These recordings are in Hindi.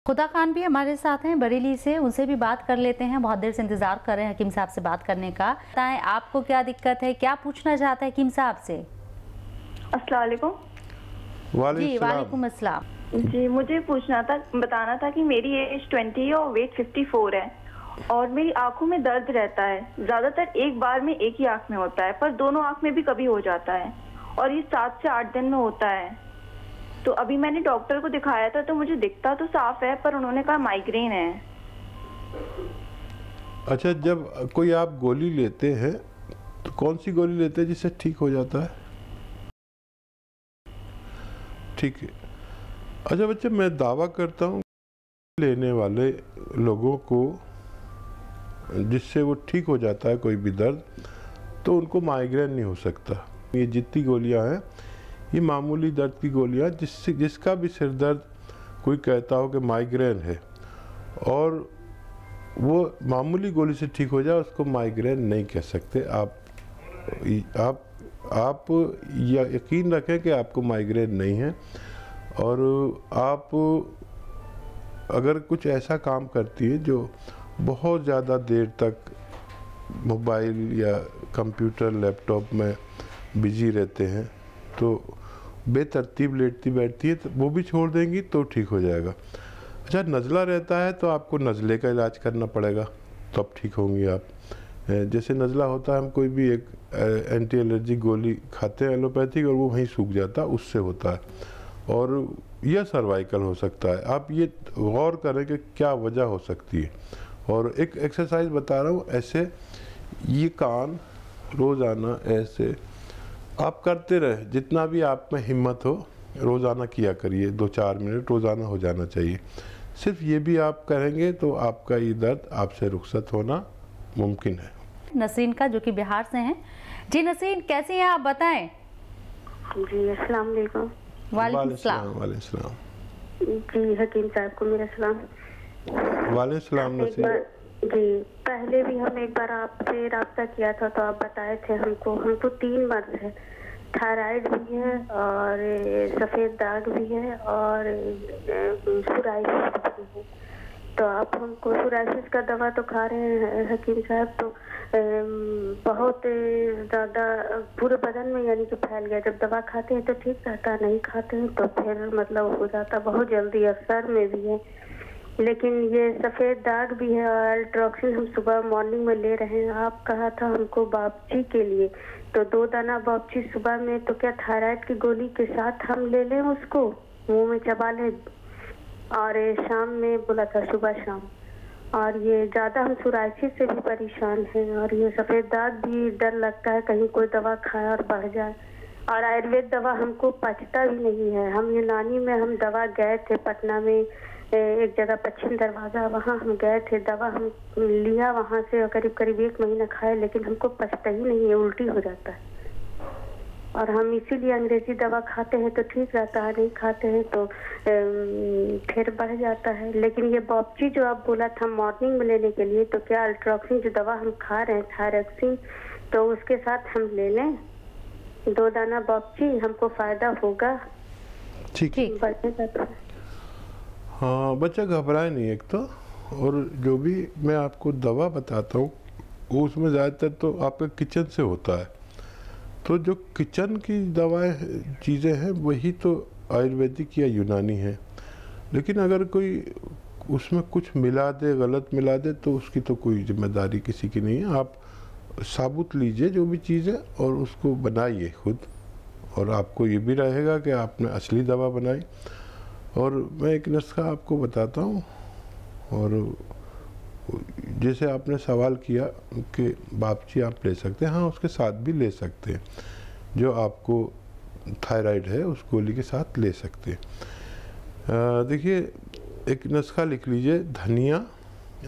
खुदा खान भी हमारे साथ हैं बरेली से, उनसे भी बात कर लेते हैं। बहुत देर से इंतजार कर रहे हैं हकीम साहब से बात करने का। बताएं आपको क्या दिक्कत है, क्या पूछना चाहते हैं हकीम साहब से? अस्सलाम वालेकुम। जी वालेकुम अस्सलाम। जी मुझे बताना था कि मेरी एज 20 और वेट 54 है और मेरी आंखों में दर्द रहता है। ज्यादातर एक बार में एक ही आंख में होता है, पर दोनों आंख में भी कभी हो जाता है और ये 7 से 8 दिन में होता है। तो अभी मैंने डॉक्टर को दिखाया था तो मुझे दिखता तो साफ है, पर उन्होंने कहा माइग्रेन है। अच्छा, जब कोई आप गोली लेते हैं तो कौन सी गोली लेते हैं जिससे ठीक हो जाता है? ठीक है। अच्छा बच्चे, मैं दावा करता हूँ लेने वाले लोगों को जिससे वो ठीक हो जाता है कोई भी दर्द, तो उनको माइग्रेन नहीं हो सकता। ये जितनी गोलियां हैं ये मामूली दर्द की गोलियां, जिसका भी सिर दर्द कोई कहता हो कि माइग्रेन है और वो मामूली गोली से ठीक हो जाए, उसको माइग्रेन नहीं कह सकते। आप यकीन रखें कि आपको माइग्रेन नहीं है। और आप अगर कुछ ऐसा काम करती है जो बहुत ज़्यादा देर तक मोबाइल या कंप्यूटर लैपटॉप में बिजी रहते हैं, तो बेतरतीब लेटती बैठती है, तो वो भी छोड़ देंगी तो ठीक हो जाएगा। अच्छा, नज़ला रहता है तो आपको नज़ले का इलाज करना पड़ेगा, तो अब ठीक होंगी आप। जैसे नज़ला होता है, हम कोई भी एक एंटी एलर्जी गोली खाते हैं एलोपैथिक और वो वहीं सूख जाता है, उससे होता है। और यह सर्वाइकल हो सकता है। आप ये गौर करें कि क्या वजह हो सकती है। और एक एक्सरसाइज बता रहा हूँ, ऐसे ये कान रोज़ाना ऐसे आप करते रहे, जितना भी आप में हिम्मत हो रोज़ाना किया करिए। 2-4 मिनट रोज़ाना हो जाना चाहिए। सिर्फ ये भी आप करेंगे तो आपका ये दर्द आपसे रुखसत होना मुमकिन है। नसीन का, जो कि बिहार से हैं। जी नसीन, कैसी हैं आप, बताएं। जी अस्सलाम वालेकुम। वालेकुम सलाम। वालेकुम सलाम। जी हकीम साहब को मेरा सलाम। वालेकुम सलाम। नसीन जी, पहले भी हम एक बार आपसे राब्ता किया था तो आप बताए थे हमको 3 मर्ज है। थायराइड भी है और सफ़ेद दाग भी है और सोराइसिस भी है। तो आप हमको सोराइसिस का दवा तो खा रहे हैं हकीम साहब, तो बहुत ज़्यादा पूरे बदन में यानी कि फैल गया। जब दवा खाते हैं तो ठीक रहता, नहीं खाते हैं तो फिर मतलब हो जाता बहुत जल्दी, और सर में भी है। लेकिन ये सफ़ेद दाग भी है और अल्ट्रोक्सिन हम सुबह मॉर्निंग में ले रहे हैं। आप कहा था हमको बापची के लिए, तो 2 दाना बापची सुबह में, तो क्या थायराइड की गोली के साथ हम ले लें उसको, मुंह में चबा लें? और शाम में बोला था, सुबह शाम। और ये ज़्यादा हम सोराइसिस से भी परेशान हैं और ये सफ़ेद दाग भी डर लगता है कहीं कोई दवा खाए और बढ़ जाए। और आयुर्वेद दवा हमको पचता भी नहीं है। हम यूनानी में हम दवा गए थे पटना में, एक जगह पश्चिम दरवाज़ा, वहाँ हम गए थे, दवा हम लिया वहाँ से, करीब करीब 1 महीना खाए, लेकिन हमको पचता ही नहीं है, उल्टी हो जाता है। और हम इसीलिए अंग्रेजी दवा खाते हैं तो ठीक रहता है, नहीं खाते हैं तो फिर बढ़ जाता है। लेकिन ये बॉपची जो आप बोला था मॉर्निंग में लेने के लिए, तो क्या अल्ट्रोक्सिन जो दवा हम खा रहे हैं थायरॉक्सिन, तो उसके साथ हम ले लें 2 दाना बॉपची, हमको फ़ायदा होगा? ठीक है। हाँ बच्चा, घबराए नहीं एक तो। और जो भी मैं आपको दवा बताता हूँ वो उसमें ज़्यादातर तो आपका किचन से होता है। तो जो किचन की दवाएं चीज़ें हैं वही तो आयुर्वेदिक या यूनानी है। लेकिन अगर कोई उसमें कुछ मिला दे, गलत मिला दे, तो उसकी तो कोई जिम्मेदारी किसी की नहीं है। आप साबुत लीजिए जो भी चीज़ है और उसको बनाइए खुद, और आपको ये भी रहेगा कि आपने असली दवा बनाई। और मैं एक नुस्खा आपको बताता हूँ। और जैसे आपने सवाल किया कि बापची आप ले सकते हैं, हाँ उसके साथ भी ले सकते हैं। जो आपको थायराइड है उस गोली के साथ ले सकते हैं। देखिए, एक नुस्खा लिख लीजिए। धनिया,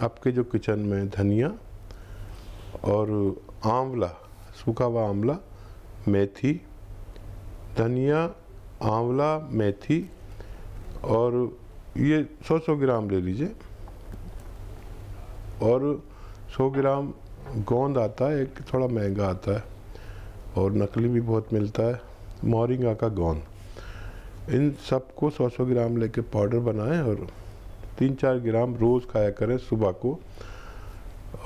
आपके जो किचन में धनिया और आंवला, सूखा हुआ आंवला, मेथी, धनिया, आंवला, मेथी, और ये 100-100 ग्राम ले लीजिए। और 100 ग्राम गोंद आता है, एक थोड़ा महंगा आता है और नकली भी बहुत मिलता है, मोरिंगा का गोंद। इन सबको 100-100 ग्राम लेके पाउडर बनाएं और 3-4 ग्राम रोज़ खाया करें सुबह को,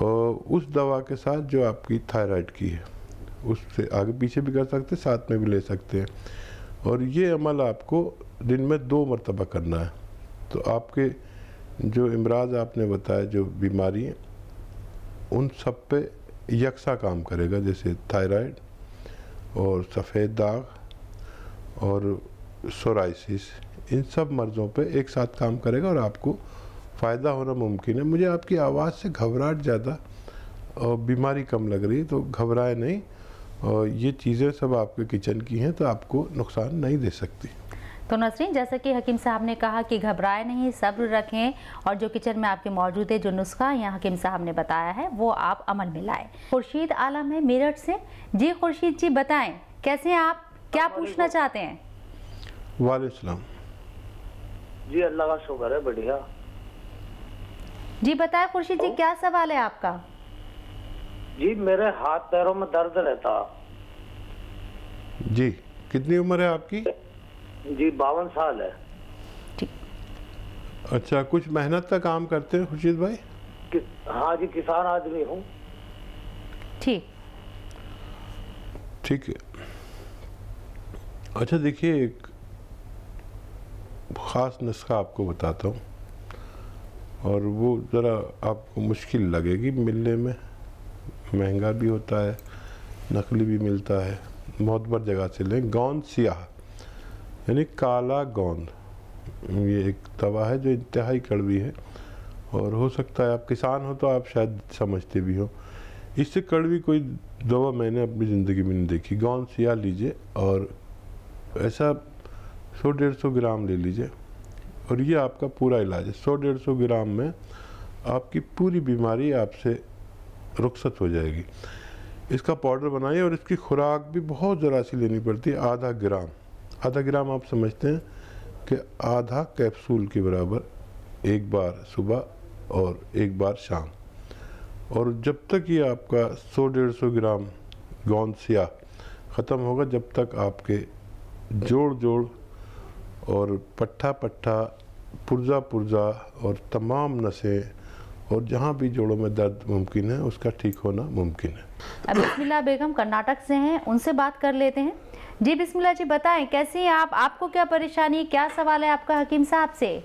और उस दवा के साथ जो आपकी थायराइड की है उससे आगे पीछे भी कर सकते हैं, साथ में भी ले सकते हैं। और ये अमल आपको दिन में 2 मरतबा करना है। तो आपके जो इमराज आपने बताया, जो बीमारी है, उन सब पे यकसा काम करेगा, जैसे थायराइड और सफ़ेद दाग और सोराइसिस, इन सब मर्ज़ों पे एक साथ काम करेगा और आपको फ़ायदा होना मुमकिन है। मुझे आपकी आवाज़ से घबराहट ज़्यादा और बीमारी कम लग रही है, तो घबराए नहीं, और ये चीज़ें सब आपके किचन की हैं तो आपको नुकसान नहीं दे सकती। तो नसरीन, जैसा कि हकीम साहब ने कहा कि घबराए नहीं, सब्र रखें, और जो किचन में आपके मौजूद है, जो नुस्खा यहाँ हकीम साहब ने बताया है, वो आप अमल में लाएं। खुर्शीद आलम है मेरठ से। जी खुर्शीद जी, बताएं कैसे हैं आप, क्या पूछना चाहते हैं? वालेकुम। जी अल्लाह का शुक्र है, बढ़िया। जी बताएं खुर्शीद जी, क्या सवाल है आपका? जी मेरे हाथ पैरों में दर्द रहता। जी कितनी उम्र है आपकी? जी 52 साल है। अच्छा, कुछ मेहनत का काम करते हैं खुर्शीद भाई? हाँ जी, किसान आदमी हूँ। ठीक है। अच्छा देखिए, एक ख़ास नुस्खा आपको बताता हूँ, और वो ज़रा आपको मुश्किल लगेगी मिलने में, महंगा भी होता है, नकली भी मिलता है, मोतबर जगह से लें। गोंद सियाह यानी काला गोंद, ये एक दवा है जो इंतहाई कड़वी है, और हो सकता है आप किसान हो तो आप शायद समझते भी हो। इससे कड़वी कोई दवा मैंने अपनी ज़िंदगी में नहीं देखी। गोंद सियाह लीजिए और ऐसा 100-150 ग्राम ले लीजिए, और ये आपका पूरा इलाज है। 100-150 ग्राम में आपकी पूरी बीमारी आपसे रुखसत हो जाएगी। इसका पाउडर बनाइए, और इसकी खुराक भी बहुत ज़रा सी लेनी पड़ती है, आधा ग्राम। आधा ग्राम आप समझते हैं कि आधा कैप्सूल के बराबर, एक बार सुबह और एक बार शाम। और जब तक ये आपका 100-150 ग्राम गोंद सियाह ख़त्म होगा, जब तक आपके जोड़ जोड़ और पट्ठा पट्ठा, पुर्जा पुर्जा और तमाम नसें और जहाँ भी जोड़ों में दर्द मुमकिन है, उसका ठीक होना मुमकिन है। अब बिस्मिल्लाह बेगम कर्नाटक से हैं, उनसे बात कर लेते हैं। जी बिस्मिल्लाह जी, बताएं कैसी हैं आप, आपको क्या परेशानी, क्या सवाल है आपका हकीम साहब से?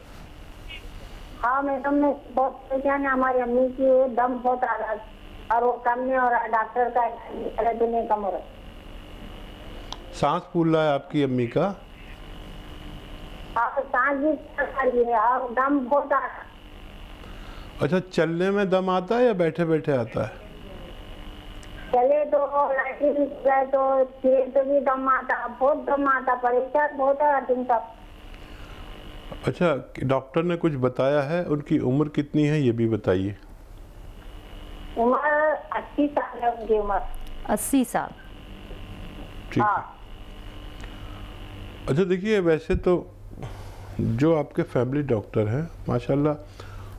हाँ मैडम, मैं बहुत परेशान है। हमारी अम्मी की दम बहुत आ रहा है और वो कम नहीं हो रहा, डॉक्टर का भी नहीं कम हो रहा। सांस फूल रहा है आपकी अम्मी का? हाँ, सांस भी चल रही है और दम बहुत आ रहा है। अच्छा, चलने में दम आता है या बैठे बैठे आता है? चले तो लैट्रिन गए तो फिर तो भी दम आता, बहुत दम आता, परेशान बहुत है हकीम साहब। अच्छा, डॉक्टर ने कुछ बताया है? उनकी उम्र कितनी है ये भी बताइए। उम्र 80 साल है उनकी उम्र। 80 साल, ठीक है। अच्छा देखिए, वैसे तो जो आपके फैमिली डॉक्टर हैं माशाल्लाह,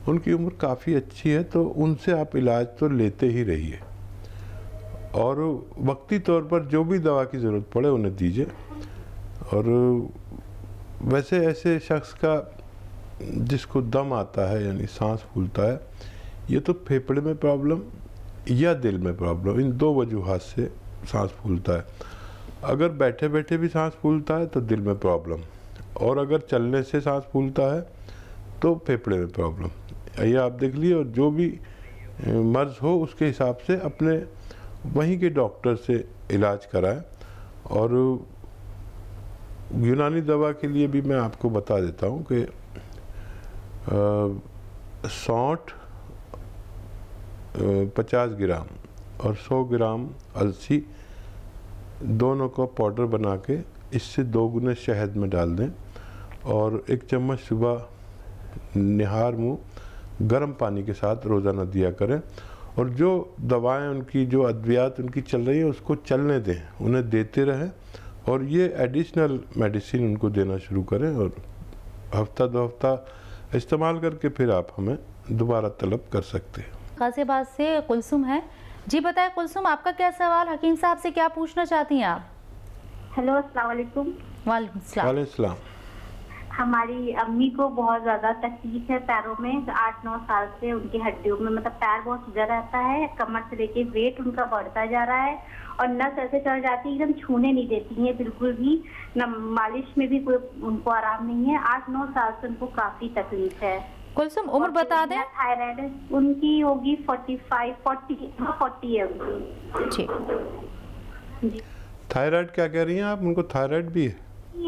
उनकी उम्र काफ़ी अच्छी है, तो उनसे आप इलाज तो लेते ही रहिए, और वक्ती तौर पर जो भी दवा की ज़रूरत पड़े उन्हें दीजिए। और वैसे ऐसे शख्स का जिसको दम आता है यानी सांस फूलता है, ये तो फेफड़े में प्रॉब्लम या दिल में प्रॉब्लम, इन 2 वजूहात से सांस फूलता है। अगर बैठे बैठे भी सांस फूलता है तो दिल में प्रॉब्लम, और अगर चलने से सांस फूलता है तो फेफड़े में प्रॉब्लम। ये आप देख लिए, और जो भी मर्ज़ हो उसके हिसाब से अपने वहीं के डॉक्टर से इलाज कराएं। और यूनानी दवा के लिए भी मैं आपको बता देता हूँ कि सौंठ 50 ग्राम और 100 ग्राम अलसी, दोनों को पाउडर बना के इससे 2 गुने शहद में डाल दें, और 1 चम्मच सुबह निहार मुँह गर्म पानी के साथ रोज़ाना दिया करें। और जो दवाएं उनकी, जो अद्वियात उनकी चल रही है, उसको चलने दें, उन्हें देते रहें, और ये एडिशनल मेडिसिन उनको देना शुरू करें, और हफ्ता 2 हफ्ता इस्तेमाल करके फिर आप हमें दोबारा तलब कर सकते हैं। गाजियाबाद से कुलसुम है। जी बताएं कुलसुम, आपका क्या सवाल, हकीम साहब से क्या पूछना चाहती हैं आप? हेलो, अस्सलाम वालेकुम। वालेकुम सलाम। वालेकुम सलाम। हमारी अम्मी को बहुत ज्यादा तकलीफ है पैरों में, 8-9 साल से उनकी हड्डियों में मतलब पैर बहुत सीधा रहता है, कमर से लेके वेट उनका बढ़ता जा रहा है और नस ऐसे चढ़ जाती है एकदम छूने नहीं देती है बिल्कुल भी, न मालिश में भी कोई उनको आराम नहीं है। 8-9 साल से उनको काफी तकलीफ है। कुलसुम उम्र बता दें। थायराइड उनकी होगी 40 है उनकी। जी थायराइड क्या कह रही हैं आप? उनको थायराइड भी है?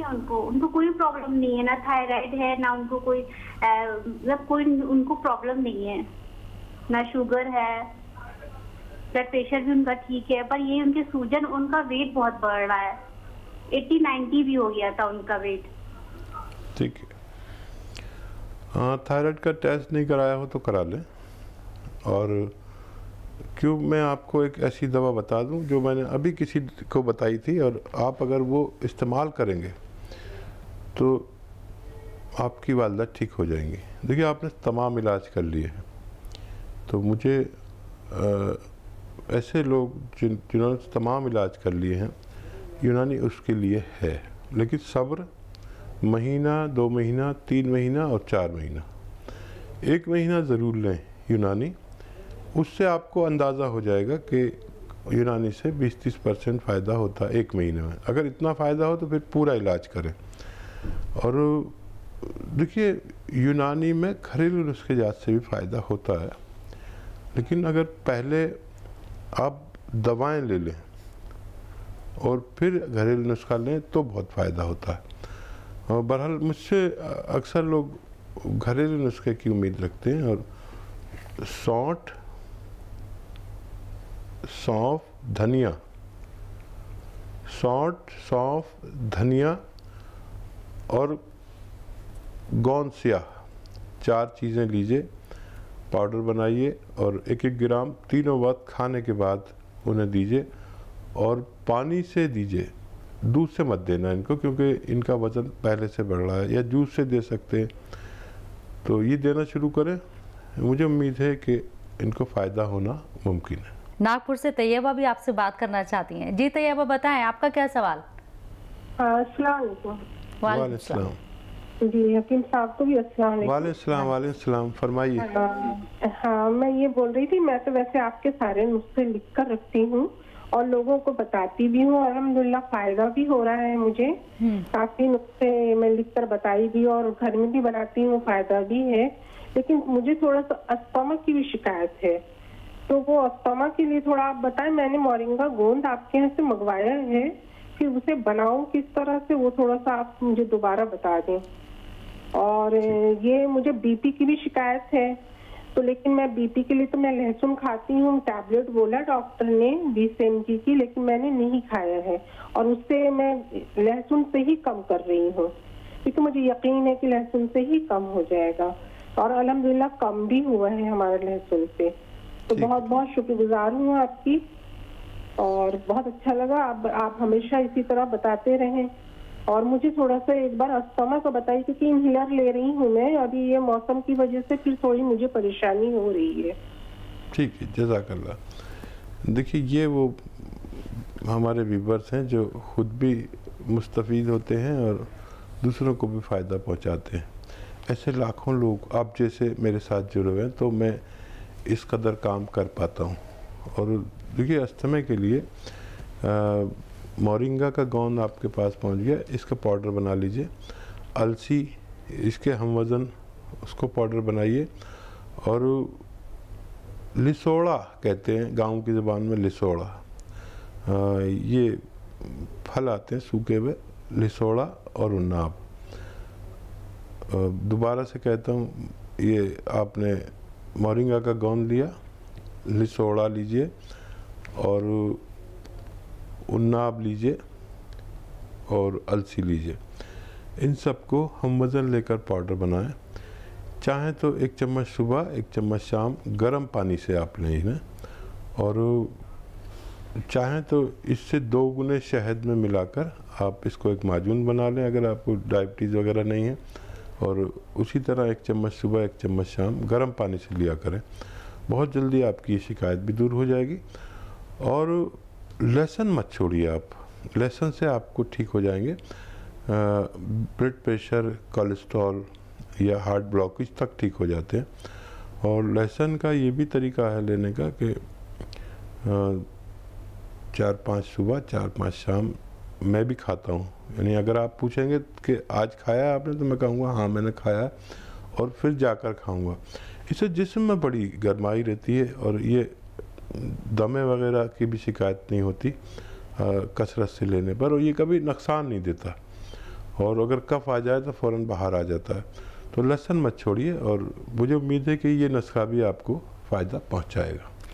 उनको कोई प्रॉब्लम नहीं है, ना थायराइड है ना उनको कोई मतलब कोई उनको प्रॉब्लम नहीं है, ना शुगर है, ब्लड प्रेशर भी उनका ठीक है, पर ये उनके सूजन, उनका वेट बहुत बढ़ रहा है, 80-90 भी हो गया था उनका वेट। ठीक है, हाँ थायराइड का टेस्ट नहीं कराया हो तो करा लें। और क्यों मैं आपको एक ऐसी दवा बता दूं जो मैंने अभी किसी को बताई थी, और आप अगर वो इस्तेमाल करेंगे तो आपकी वालदा ठीक हो जाएंगी। देखिए आपने तमाम इलाज कर लिए हैं, तो मुझे ऐसे लोग जिन्होंने तमाम इलाज कर लिए हैं, यूनानी उसके लिए है, लेकिन सब्र, महीना, 2 महीना, 3 महीना और 4 महीना, 1 महीना ज़रूर लें यूनानी। उससे आपको अंदाज़ा हो जाएगा कि यूनानी से 20-30% फ़ायदा होता है 1 महीने में। अगर इतना फ़ायदा हो तो फिर पूरा इलाज करें। और देखिए यूनानी में घरेलू नुस्खे जात से भी फ़ायदा होता है, लेकिन अगर पहले आप दवाएं ले लें और फिर घरेलू नुस्खा लें तो बहुत फ़ायदा होता है। और बहरहाल मुझसे अक्सर लोग घरेलू नुस्खे की उम्मीद रखते हैं, और सौंफ, धनिया और गोंद स्याह 4 चीज़ें लीजिए, पाउडर बनाइए और 1-1 ग्राम तीनों वक्त खाने के बाद उन्हें दीजिए, और पानी से दीजिए, दूध से मत देना इनको, क्योंकि इनका वज़न पहले से बढ़ रहा है। या जूस से दे सकते हैं, तो ये देना शुरू करें। मुझे उम्मीद है कि इनको फ़ायदा होना मुमकिन है। नागपुर से तैयबा भी आपसे बात करना चाहती हैं। जी तैयबा बताएं, आपका क्या सवाल? अस्सलाम वालेकुम। वालेकुम सलाम। जी हकीम साहब को भी अस्सलाम वालेकुम। वालेकुम सलाम, फरमाइए। हाँ मैं ये बोल रही थी, मैं तो वैसे आपके सारे नुस्खे लिख कर रखती हूँ और लोगों को बताती भी हूँ, अल्हम्दुलिल्लाह फायदा भी हो रहा है मुझे। काफी नुस्खे मैं लिख कर बताई भी और घर में भी बनाती हूँ, फायदा भी है। लेकिन मुझे थोड़ा सा अस्थमा की भी शिकायत है, तो वो अस्थमा के लिए थोड़ा आप बताएं। मैंने मोरिंगा गोंद आपके यहाँ से मंगवाया है, फिर उसे बनाऊं किस तरह से, वो थोड़ा सा आप मुझे दोबारा बता दें। और ये मुझे बीपी की भी शिकायत है, तो लेकिन मैं बीपी के लिए तो मैं लहसुन खाती हूँ, टैबलेट बोला डॉक्टर ने 20 mg की, लेकिन मैंने नहीं खाया है और उससे मैं लहसुन से ही कम कर रही हूँ, क्योंकि मुझे यकीन है कि लहसुन से ही कम हो जाएगा, और अल्हम्दुलिल्लाह कम भी हुआ है हमारे लहसुन से। तो बहुत बहुत शुक्रगुजार हूँ आपकी, और बहुत अच्छा लगा। आप हमेशा इसी तरह बताते रहें। और मुझे थोड़ा सा एक बार अस्थमा का बताइए, क्योंकि इनहेलर ले रही हूँ मैं अभी, ये मौसम की वजह से फिर थोड़ी मुझे परेशानी हो रही है। ठीक है, जज़ाकल्लाह। देखिए ये वो हमारे व्यूअर्स हैं जो खुद भी मुस्तफ़ीद होते हैं और दूसरों को भी फ़ायदा पहुँचाते हैं। ऐसे लाखों लोग आप जैसे मेरे साथ जुड़े हुए हैं, तो मैं इस कदर काम कर पाता हूँ। और देखिए अस्थमा के लिए मोरिंगा का गोंद आपके पास पहुँच गया, इसका पाउडर बना लीजिए। अलसी, इसके हम वज़न, उसको पाउडर बनाइए। और लिसोड़ा कहते हैं गांव की ज़बान में, लिसोड़ा, ये फल आते हैं सूखे हुए, लिसोड़ा और उन्नाब। दोबारा से कहता हूँ, ये आपने मोरिंगा का गोंद लिया, लिसोड़ा लीजिए और उन्नाब लीजिए और अलसी लीजिए। इन सबको हम वज़न लेकर पाउडर बनाएं। चाहें तो 1 चम्मच सुबह, 1 चम्मच शाम गर्म पानी से आप लें इन्हें, और चाहें तो इससे 2 गुने शहद में मिलाकर आप इसको एक माजून बना लें, अगर आपको डायबिटीज़ वगैरह नहीं है। और उसी तरह 1 चम्मच सुबह, 1 चम्मच शाम गर्म पानी से लिया करें। बहुत जल्दी आपकी ये शिकायत भी दूर हो जाएगी। और लहसुन मत छोड़िए आप, लहसुन से आपको ठीक हो जाएंगे। ब्लड प्रेशर, कोलेस्ट्रॉल या हार्ट ब्लॉकेज तक ठीक हो जाते हैं। और लहसुन का ये भी तरीका है लेने का कि 4-5 सुबह 4-5 शाम मैं भी खाता हूँ। यानी अगर आप पूछेंगे कि आज खाया आपने, तो मैं कहूँगा हाँ मैंने खाया, और फिर जाकर खाऊँगा। इससे जिस्म में बड़ी गर्माई रहती है और ये दमे वगैरह की भी शिकायत नहीं होती कसरत से लेने पर, और ये कभी नुकसान नहीं देता। और अगर कफ आ जाए तो फ़ौरन बाहर आ जाता है। तो लहसुन मत छोड़िए, और मुझे उम्मीद है कि ये नुस्खा भी आपको फ़ायदा पहुंचाएगा।